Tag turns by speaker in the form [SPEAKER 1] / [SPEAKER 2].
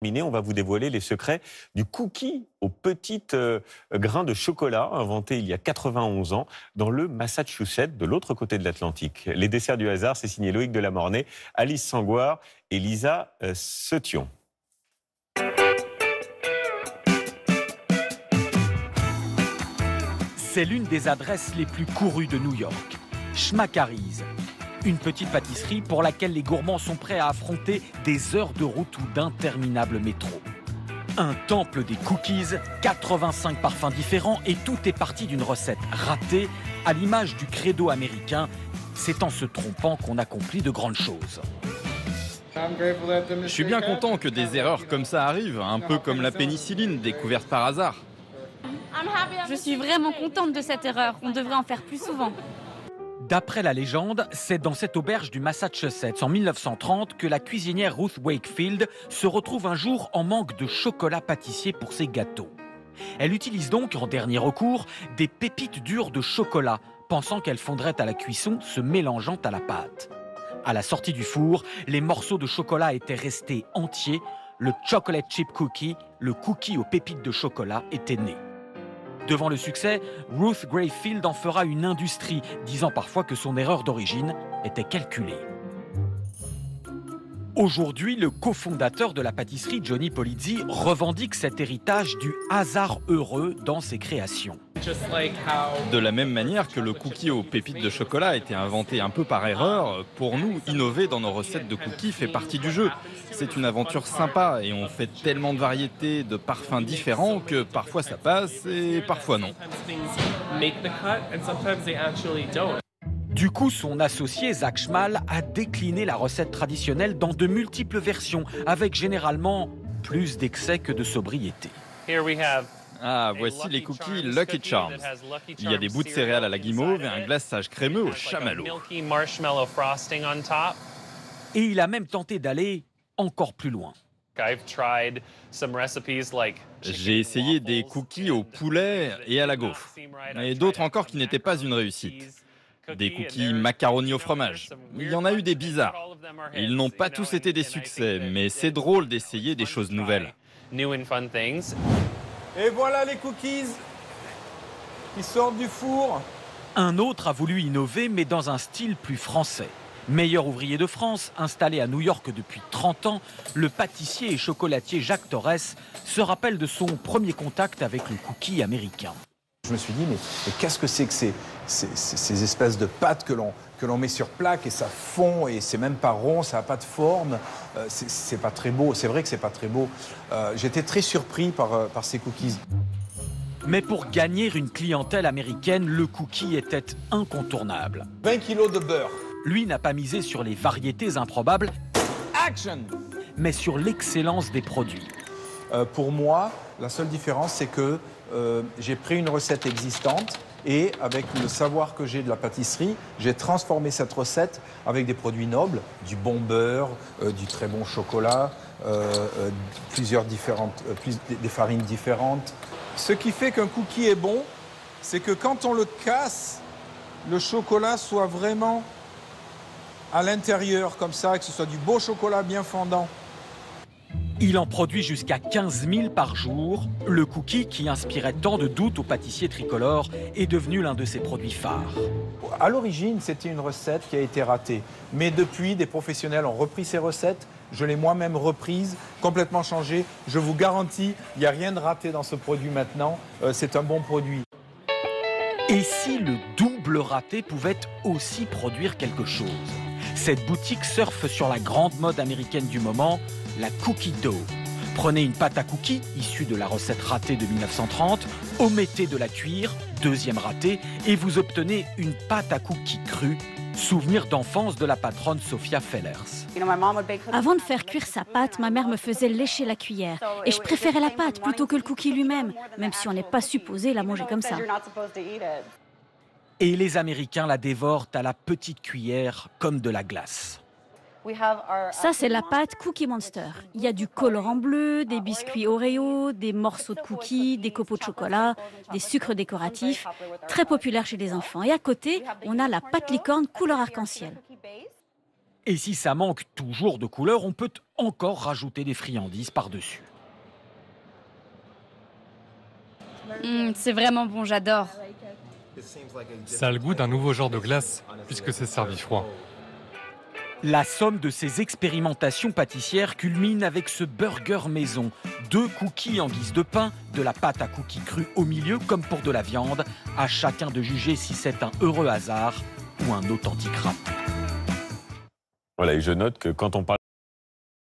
[SPEAKER 1] On va vous dévoiler les secrets du cookie aux petites grains de chocolat inventé il y a 91 ans dans le Massachusetts, de l'autre côté de l'Atlantique. Les desserts du hasard, c'est signé Loïc Delamornay, Alice Sangoire et Lisa Setion.
[SPEAKER 2] C'est l'une des adresses les plus courues de New York. Schmackary's, une petite pâtisserie pour laquelle les gourmands sont prêts à affronter des heures de route ou d'interminables métros. Un temple des cookies, 85 parfums différents et tout est parti d'une recette ratée à l'image du credo américain. C'est en se trompant qu'on accomplit de grandes choses.
[SPEAKER 3] Je suis bien content que des erreurs comme ça arrivent, un peu comme la pénicilline découverte par hasard.
[SPEAKER 4] Je suis vraiment contente de cette erreur. On devrait en faire plus souvent.
[SPEAKER 2] D'après la légende, c'est dans cette auberge du Massachusetts en 1930 que la cuisinière Ruth Wakefield se retrouve un jour en manque de chocolat pâtissier pour ses gâteaux. Elle utilise donc en dernier recours des pépites dures de chocolat, pensant qu'elles fondraient à la cuisson, se mélangeant à la pâte. À la sortie du four, les morceaux de chocolat étaient restés entiers. Le chocolate chip cookie, le cookie aux pépites de chocolat, était né. Devant le succès, Ruth Wakefield en fera une industrie, disant parfois que son erreur d'origine était calculée. Aujourd'hui, le cofondateur de la pâtisserie, Johnny Polizzi, revendique cet héritage du hasard heureux dans ses créations.
[SPEAKER 3] De la même manière que le cookie aux pépites de chocolat a été inventé un peu par erreur, pour nous, innover dans nos recettes de cookies fait partie du jeu. C'est une aventure sympa et on fait tellement de variétés, de parfums différents que parfois ça passe et parfois non.
[SPEAKER 2] Du coup, son associé Zach Schmal a décliné la recette traditionnelle dans de multiples versions, avec généralement plus d'excès que de sobriété.
[SPEAKER 3] Ah, voici les cookies Lucky Charms. Il y a des bouts de céréales à la guimauve et un glaçage crémeux au chamallow.
[SPEAKER 2] Et il a même tenté d'aller encore plus loin.
[SPEAKER 3] J'ai essayé des cookies au poulet et à la gaufre, et d'autres encore qui n'étaient pas une réussite. Des cookies macaroni au fromage. Il y en a eu des bizarres. Ils n'ont pas tous été des succès, mais c'est drôle d'essayer des choses nouvelles.
[SPEAKER 5] Et voilà les cookies qui sortent du four.
[SPEAKER 2] Un autre a voulu innover, mais dans un style plus français. Meilleur ouvrier de France, installé à New York depuis 30 ans, le pâtissier et chocolatier Jacques Torres se rappelle de son premier contact avec le cookie américain.
[SPEAKER 5] Je me suis dit, mais qu'est-ce que c'est que ces espèces de pâtes que l'on met sur plaque et ça fond et c'est même pas rond, ça n'a pas de forme, c'est pas très beau, c'est vrai que c'est pas très beau. J'étais très surpris par ces cookies.
[SPEAKER 2] Mais pour gagner une clientèle américaine, le cookie était incontournable.
[SPEAKER 5] 20 kilos de beurre.
[SPEAKER 2] Lui n'a pas misé sur les variétés improbables,
[SPEAKER 5] Action!
[SPEAKER 2] Mais sur l'excellence des produits.
[SPEAKER 5] Pour moi, la seule différence, c'est que j'ai pris une recette existante et avec le savoir que j'ai de la pâtisserie, j'ai transformé cette recette avec des produits nobles, du bon beurre, du très bon chocolat, des farines différentes. Ce qui fait qu'un cookie est bon, c'est que quand on le casse, le chocolat soit vraiment à l'intérieur, comme ça, que ce soit du beau chocolat bien fondant.
[SPEAKER 2] Il en produit jusqu'à 15 000 par jour. Le cookie, qui inspirait tant de doutes aux pâtissiers tricolores, est devenu l'un de ses produits phares.
[SPEAKER 5] À l'origine, c'était une recette qui a été ratée. Mais depuis, des professionnels ont repris ces recettes. Je l'ai moi-même reprise, complètement changée. Je vous garantis, il n'y a rien de raté dans ce produit maintenant. C'est un bon produit.
[SPEAKER 2] Et si le double raté pouvait aussi produire quelque chose? Cette boutique surfe sur la grande mode américaine du moment, la cookie dough. Prenez une pâte à cookies, issue de la recette ratée de 1930, omettez de la cuire, deuxième raté, et vous obtenez une pâte à cookies crue, souvenir d'enfance de la patronne Sophia Fellers.
[SPEAKER 4] Avant de faire cuire sa pâte, ma mère me faisait lécher la cuillère. Et je préférais la pâte plutôt que le cookie lui-même, même si on n'est pas supposé la manger comme ça.
[SPEAKER 2] Et les Américains la dévorent à la petite cuillère comme de la glace.
[SPEAKER 4] Ça, c'est la pâte Cookie Monster. Il y a du colorant bleu, des biscuits Oreo, des morceaux de cookies, des copeaux de chocolat, des sucres décoratifs, très populaire chez les enfants. Et à côté, on a la pâte licorne couleur arc-en-ciel.
[SPEAKER 2] Et si ça manque toujours de couleur, on peut encore rajouter des friandises par-dessus.
[SPEAKER 6] C'est vraiment bon, j'adore.
[SPEAKER 7] Ça a le goût d'un nouveau genre de glace, puisque c'est servi froid.
[SPEAKER 2] La somme de ces expérimentations pâtissières culmine avec ce burger maison. 2 cookies en guise de pain, de la pâte à cookies crue au milieu, comme pour de la viande. À chacun de juger si c'est un heureux hasard ou un authentique rap.
[SPEAKER 1] Voilà, et je note que quand on parle